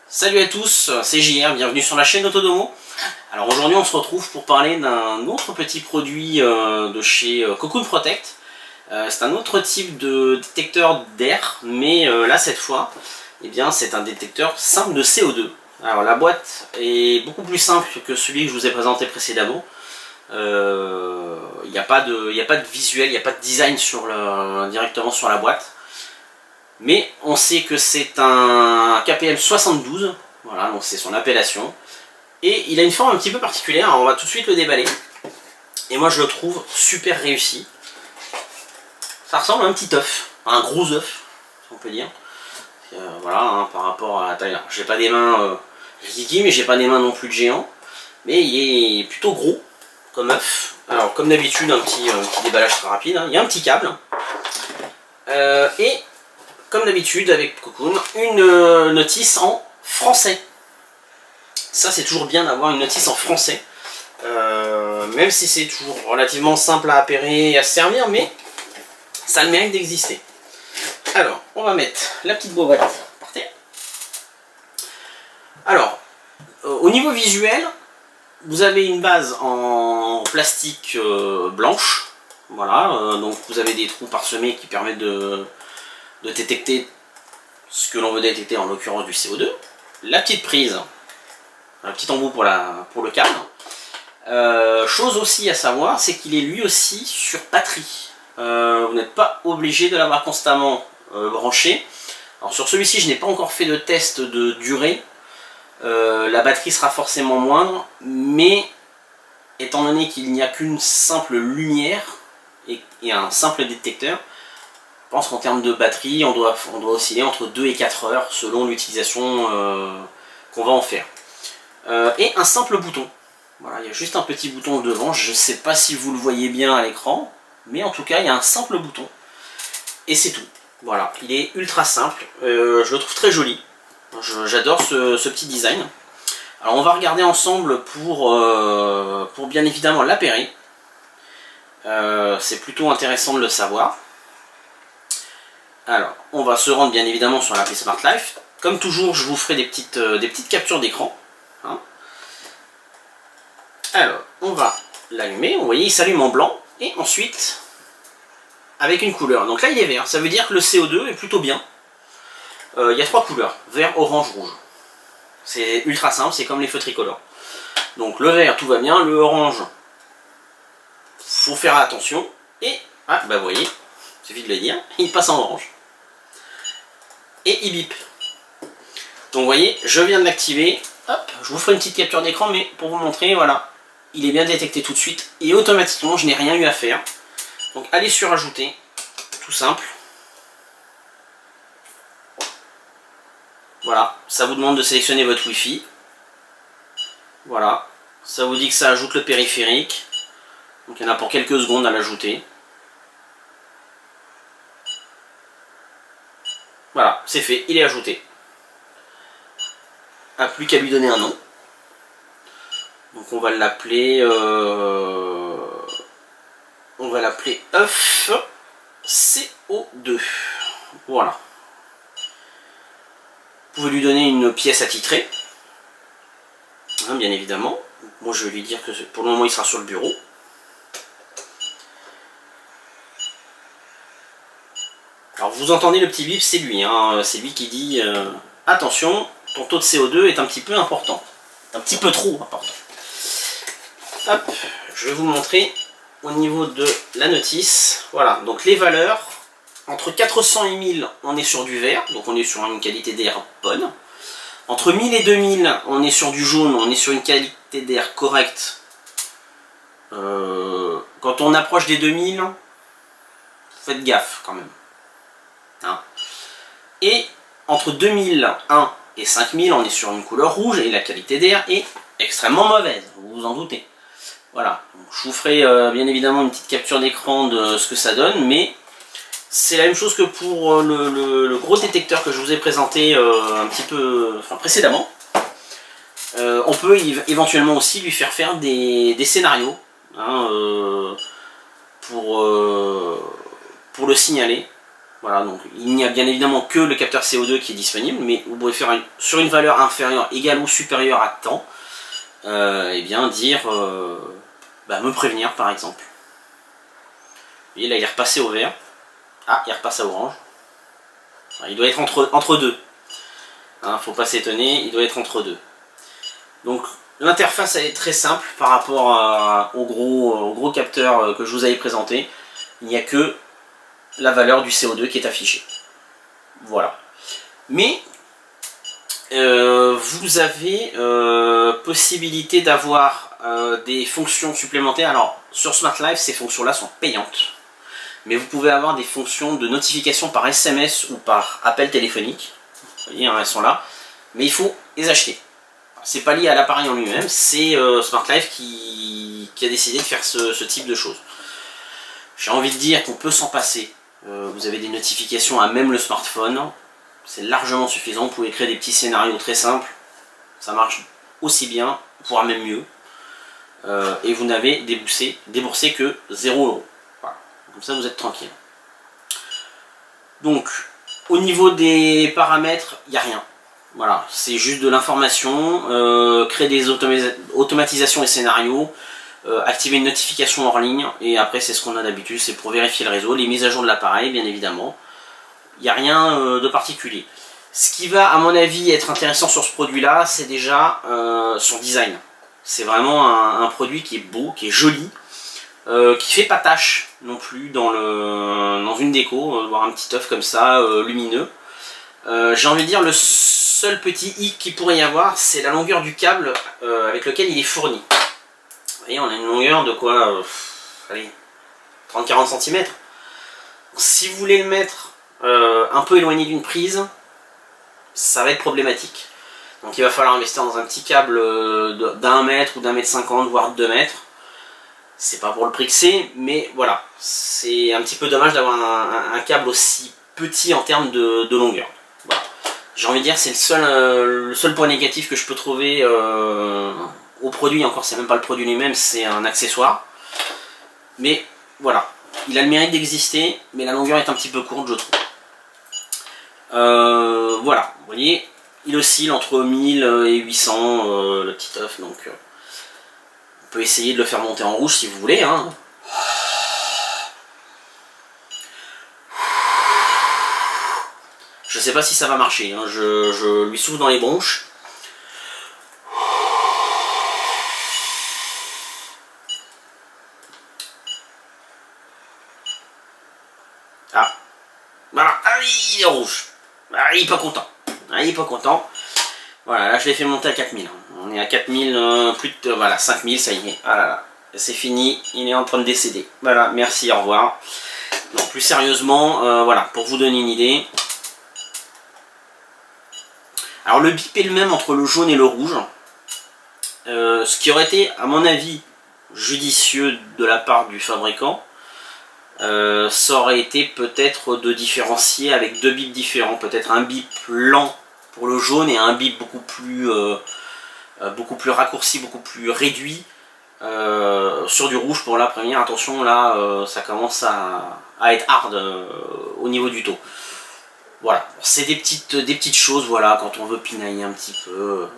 Salut à tous, c'est JR, bienvenue sur la chaîne Autodomo. Alors aujourd'hui on se retrouve pour parler d'un autre petit produit de chez Cocoon Protect. C'est un autre type de détecteur d'air, mais là cette fois, eh bien, c'est un détecteur simple de CO2. Alors la boîte est beaucoup plus simple que celui que je vous ai présenté précédemment. Il n'y a pas de visuel, il n'y a pas de design directement sur la boîte. Mais on sait que c'est un KPM 72, voilà, donc c'est son appellation. Et il a une forme un petit peu particulière, alors on va tout de suite le déballer. Et moi je le trouve super réussi. Ça ressemble à un petit œuf, à un gros œuf, si on peut dire. Voilà, hein, par rapport à la taille. J'ai pas des mains ridicules, mais j'ai pas des mains non plus de géant. Mais il est plutôt gros comme œuf. Alors comme d'habitude, un petit déballage très rapide, hein. Il y a un petit câble. Et comme d'habitude avec Cocoon, une notice en français. Ça c'est toujours bien d'avoir une notice en français. Même si c'est toujours relativement simple à appairer et à se servir, mais ça a le mérite d'exister. Alors, on va mettre la petite boîte par terre. Alors, au niveau visuel, vous avez une base en plastique blanche. Voilà, donc vous avez des trous parsemés qui permettent de détecter ce que l'on veut détecter, en l'occurrence du CO2. La petite prise, un petit embout pour le câble. Chose aussi à savoir, c'est qu'il est lui aussi sur batterie. Vous n'êtes pas obligé de l'avoir constamment branché. Alors sur celui-ci, je n'ai pas encore fait de test de durée. La batterie sera forcément moindre, mais étant donné qu'il n'y a qu'une simple lumière et un simple détecteur, je pense qu'en termes de batterie, on doit osciller entre 2 et 4 heures selon l'utilisation qu'on va en faire. Et un simple bouton. Voilà, il y a juste un petit bouton devant, je ne sais pas si vous le voyez bien à l'écran, mais en tout cas il y a un simple bouton. Et c'est tout. Voilà, il est ultra simple, je le trouve très joli. J'adore ce petit design. Alors on va regarder ensemble pour bien évidemment l'appairer. C'est plutôt intéressant de le savoir. Alors, on va se rendre bien évidemment sur l'appli Smart Life. Comme toujours, je vous ferai des petites captures d'écran. Hein. Alors, on va l'allumer. Vous voyez, il s'allume en blanc. Et ensuite, avec une couleur. Donc là, il est vert. Ça veut dire que le CO2 est plutôt bien. Il y a 3 couleurs. Vert, orange, rouge. C'est ultra simple, c'est comme les feux tricolores. Donc le vert, tout va bien. Le orange, faut faire attention. Et, bah vous voyez, il suffit de le dire, il passe en orange. Et il bip. Donc vous voyez, je viens de l'activer. Hop, je vous ferai une petite capture d'écran, mais pour vous montrer, voilà, il est bien détecté tout de suite. Et automatiquement, je n'ai rien eu à faire. Donc allez sur ajouter, tout simple. Voilà, ça vous demande de sélectionner votre Wi-Fi. Voilà, ça vous dit que ça ajoute le périphérique. Donc il y en a pour quelques secondes à l'ajouter. Voilà, c'est fait, il est ajouté. Ah, plus qu'à lui donner un nom. Donc on va l'appeler œuf CO2. Voilà. Vous pouvez lui donner une pièce attitrée. Hein, bien évidemment. Moi je vais lui dire que pour le moment il sera sur le bureau. Alors vous entendez le petit bip, c'est lui, hein, c'est lui qui dit attention, ton taux de CO2 est un petit peu important, un petit peu trop important. Hop, je vais vous montrer au niveau de la notice. Voilà, donc les valeurs, entre 400 et 1000 on est sur du vert, donc on est sur une qualité d'air bonne. Entre 1000 et 2000 on est sur du jaune, on est sur une qualité d'air correcte. Quand on approche des 2000, faites gaffe quand même. Hein. Et entre 2001 et 5000 on est sur une couleur rouge et la qualité d'air est extrêmement mauvaise, vous vous en doutez. Voilà, donc, je vous ferai bien évidemment une petite capture d'écran de ce que ça donne, mais c'est la même chose que pour le gros détecteur que je vous ai présenté un petit peu précédemment. On peut éventuellement aussi lui faire des scénarios, hein, pour le signaler. Voilà, donc il n'y a bien évidemment que le capteur CO2 qui est disponible, mais vous pouvez faire sur une valeur inférieure, égale ou supérieure à temps, et bien dire, me prévenir par exemple. Vous voyez là il est repassé au vert, ah il repasse à orange, il doit être entre deux, hein, faut pas s'étonner, il doit être entre deux. Donc l'interface elle est très simple par rapport au gros capteur que je vous avais présenté, il n'y a que la valeur du CO2 qui est affichée. Voilà. Mais vous avez possibilité d'avoir des fonctions supplémentaires. Alors sur Smart Life, ces fonctions-là sont payantes. Mais vous pouvez avoir des fonctions de notification par SMS ou par appel téléphonique. Vous voyez, hein, elles sont là. Mais il faut les acheter. C'est pas lié à l'appareil en lui-même, c'est Smart Life qui a décidé de faire ce type de choses. J'ai envie de dire qu'on peut s'en passer. Vous avez des notifications à même le smartphone, c'est largement suffisant, vous pouvez créer des petits scénarios très simples, ça marche aussi bien, voire même mieux, et vous n'avez déboursé que 0 €. Voilà. Comme ça vous êtes tranquille. Donc, au niveau des paramètres, il n'y a rien. Voilà, c'est juste de l'information, créer des automatisations et scénarios, activer une notification hors ligne, et après c'est ce qu'on a d'habitude, c'est pour vérifier le réseau, les mises à jour de l'appareil bien évidemment. Il n'y a rien de particulier. Ce qui va à mon avis être intéressant sur ce produit là, c'est déjà son design. C'est vraiment un produit qui est beau, qui est joli, qui fait pas tâche non plus dans une déco, voir un petit œuf comme ça, lumineux. J'ai envie de dire le seul petit hic qu'il pourrait y avoir, c'est la longueur du câble avec lequel il est fourni. Vous voyez, on a une longueur de quoi, allez, 30-40 cm. Si vous voulez le mettre un peu éloigné d'une prise, ça va être problématique. Donc il va falloir investir dans un petit câble d'1 mètre ou d'1,50 m, voire 2 mètres. C'est pas pour le prix que c'est, mais voilà. C'est un petit peu dommage d'avoir un câble aussi petit en termes de longueur. Voilà. J'ai envie de dire, c'est le seul point négatif que je peux trouver au produit. Encore, c'est même pas le produit lui-même, c'est un accessoire. Mais voilà, il a le mérite d'exister, mais la longueur est un petit peu courte, je trouve. Voilà, vous voyez, il oscille entre 1000 et 800, le petit œuf, donc on peut essayer de le faire monter en rouge si vous voulez, hein. Je sais pas si ça va marcher, hein. Je lui souffle dans les bronches. Ah, voilà, ah, il est rouge. Ah, il est pas content. Ah, il est pas content. Voilà, là je l'ai fait monter à 4000. On est à 4000, plus de, voilà, 5000, ça y est. Ah là là, c'est fini, il est en train de décéder. Voilà, merci, au revoir. Non, plus sérieusement, voilà, pour vous donner une idée. Alors le bip est le même entre le jaune et le rouge. Ce qui aurait été, à mon avis, judicieux de la part du fabricant, ça aurait été peut-être de différencier avec deux bips différents. Peut-être un bip lent pour le jaune et un bip beaucoup plus raccourci, beaucoup plus réduit sur du rouge pour la première. Attention, là, ça commence à être hard au niveau du taux. Voilà, c'est des petites choses, voilà, quand on veut pinailler un petit peu,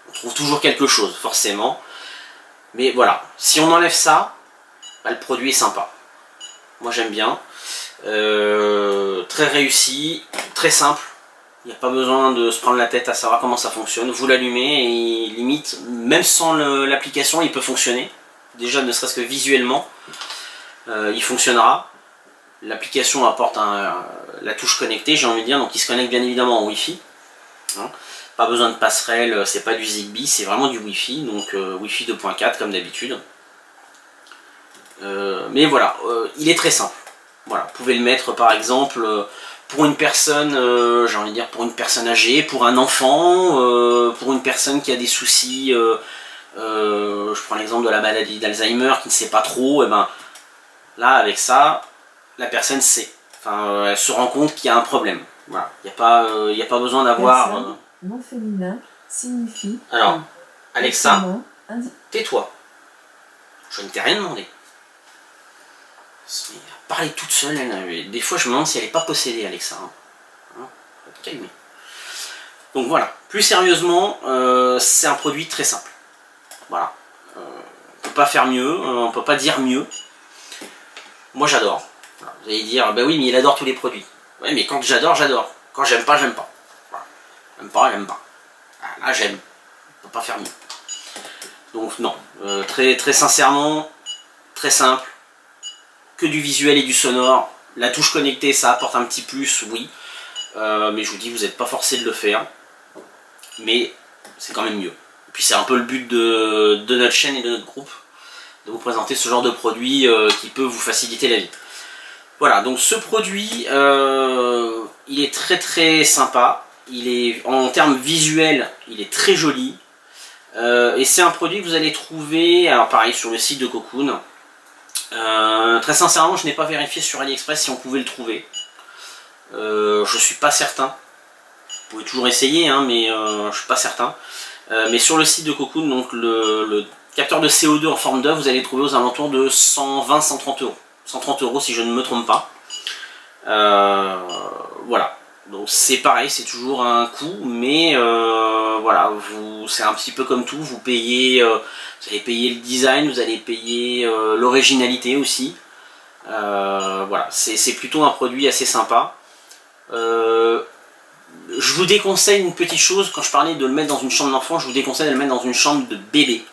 on trouve toujours quelque chose, forcément. Mais voilà, si on enlève ça, bah, le produit est sympa. Moi j'aime bien. Très réussi, très simple. Il n'y a pas besoin de se prendre la tête à savoir comment ça fonctionne. Vous l'allumez et limite, même sans l'application, il peut fonctionner. Déjà, ne serait-ce que visuellement, il fonctionnera. L'application apporte la touche connectée, j'ai envie de dire, donc il se connecte bien évidemment en Wi-Fi. Hein. Pas besoin de passerelle, c'est pas du Zigbee, c'est vraiment du Wi-Fi, donc Wi-Fi 2.4 comme d'habitude. Mais voilà, il est très simple. Voilà, vous pouvez le mettre par exemple pour une personne, j'ai envie de dire pour une personne âgée, pour un enfant, pour une personne qui a des soucis, je prends l'exemple de la maladie d'Alzheimer qui ne sait pas trop, et ben là avec ça, la personne sait. Enfin, elle se rend compte qu'il y a un problème. Voilà, il n'y a pas besoin d'avoir. Non féminin signifie. Alors, Alexa, tais-toi. Je ne t'ai rien demandé. Elle parlait toute seule, elle, des fois je me demande si elle n'est pas possédée, Alexa. Hein. Faut te calmer. Donc voilà, plus sérieusement, c'est un produit très simple. Voilà. On ne peut pas faire mieux, on ne peut pas dire mieux. Moi j'adore. Voilà. Vous allez dire, bah oui, mais il adore tous les produits. Oui, mais quand j'adore, j'adore. Quand j'aime pas, j'aime pas. Voilà. J'aime pas, j'aime pas. Là, j'aime. On ne peut pas faire mieux. Donc non, très sincèrement, très simple. Que du visuel et du sonore. La touche connectée, ça apporte un petit plus, oui. Mais je vous dis, vous n'êtes pas forcé de le faire. Mais c'est quand même mieux. Et puis c'est un peu le but de notre chaîne et de notre groupe, de vous présenter ce genre de produit qui peut vous faciliter la vie. Voilà, donc ce produit, il est très sympa. Il est, en termes visuels, il est très joli. Et c'est un produit que vous allez trouver, alors pareil, sur le site de Cocoon. Très sincèrement, je n'ai pas vérifié sur AliExpress si on pouvait le trouver. Je suis pas certain. Vous pouvez toujours essayer, hein, mais je suis pas certain. Mais sur le site de Cocoon, donc le capteur de CO2 en forme d'œuf, vous allez le trouver aux alentours de 120-130 €. 130 € si je ne me trompe pas. Voilà. Donc c'est pareil, c'est toujours un coût, mais voilà, c'est un petit peu comme tout. Vous payez, vous allez payer le design, vous allez payer l'originalité aussi. Voilà, c'est plutôt un produit assez sympa. Je vous déconseille une petite chose, quand je parlais de le mettre dans une chambre d'enfant, je vous déconseille de le mettre dans une chambre de bébé.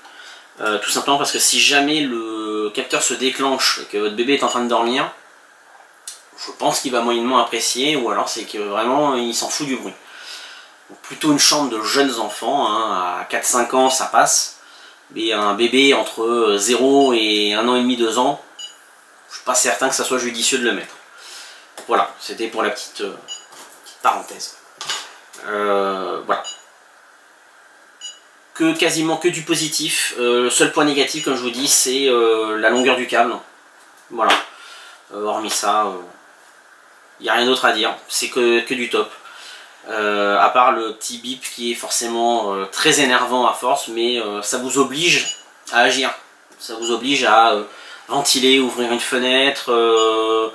Tout simplement parce que si jamais le capteur se déclenche et que votre bébé est en train de dormir, je pense qu'il va moyennement apprécier, ou alors c'est que vraiment il s'en fout du bruit. Donc plutôt une chambre de jeunes enfants, hein, à 4-5 ans ça passe, mais un bébé entre 0 et 1 an et demi, 2 ans, je suis pas certain que ça soit judicieux de le mettre. Voilà, c'était pour la petite parenthèse. Voilà. Quasiment que du positif. Le seul point négatif, comme je vous dis, c'est la longueur du câble. Voilà. Hormis ça, il n'y a rien d'autre à dire. C'est que du top. À part le petit bip qui est forcément très énervant à force, mais ça vous oblige à agir. Ça vous oblige à ventiler, ouvrir une fenêtre,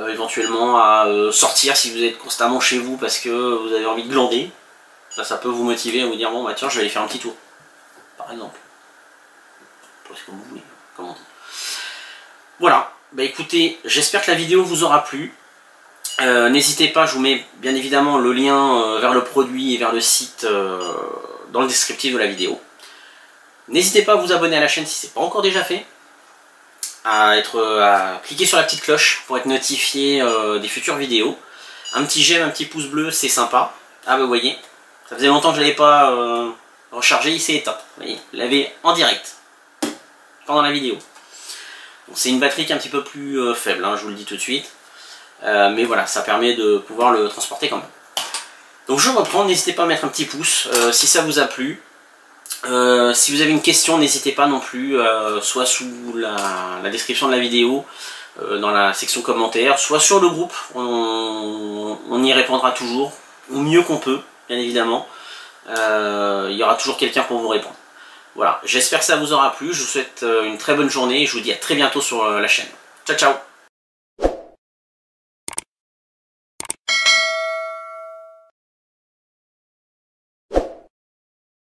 éventuellement à sortir si vous êtes constamment chez vous parce que vous avez envie de glander. Ça peut vous motiver à vous dire bon bah tiens je vais aller faire un petit tour. Par exemple. C'est comme vous voulez, comme on dit. Voilà, bah écoutez, j'espère que la vidéo vous aura plu. N'hésitez pas, je vous mets bien évidemment le lien vers le produit et vers le site dans le descriptif de la vidéo. N'hésitez pas à vous abonner à la chaîne si ce n'est pas encore déjà fait. À cliquer sur la petite cloche pour être notifié des futures vidéos. Un petit j'aime, un petit pouce bleu, c'est sympa. Ah bah vous voyez, ça faisait longtemps que je ne l'avais pas rechargé, il s'est éteint. Vous voyez, je l'avais en direct, pendant la vidéo. C'est une batterie qui est un petit peu plus faible, hein, je vous le dis tout de suite. Mais voilà, ça permet de pouvoir le transporter quand même. Donc je reprends, n'hésitez pas à mettre un petit pouce si ça vous a plu. Si vous avez une question, n'hésitez pas non plus, soit sous la description de la vidéo, dans la section commentaires, soit sur le groupe, on y répondra toujours, au mieux qu'on peut, bien évidemment. Il y aura toujours quelqu'un pour vous répondre. Voilà, j'espère que ça vous aura plu, je vous souhaite une très bonne journée et je vous dis à très bientôt sur la chaîne. Ciao ciao.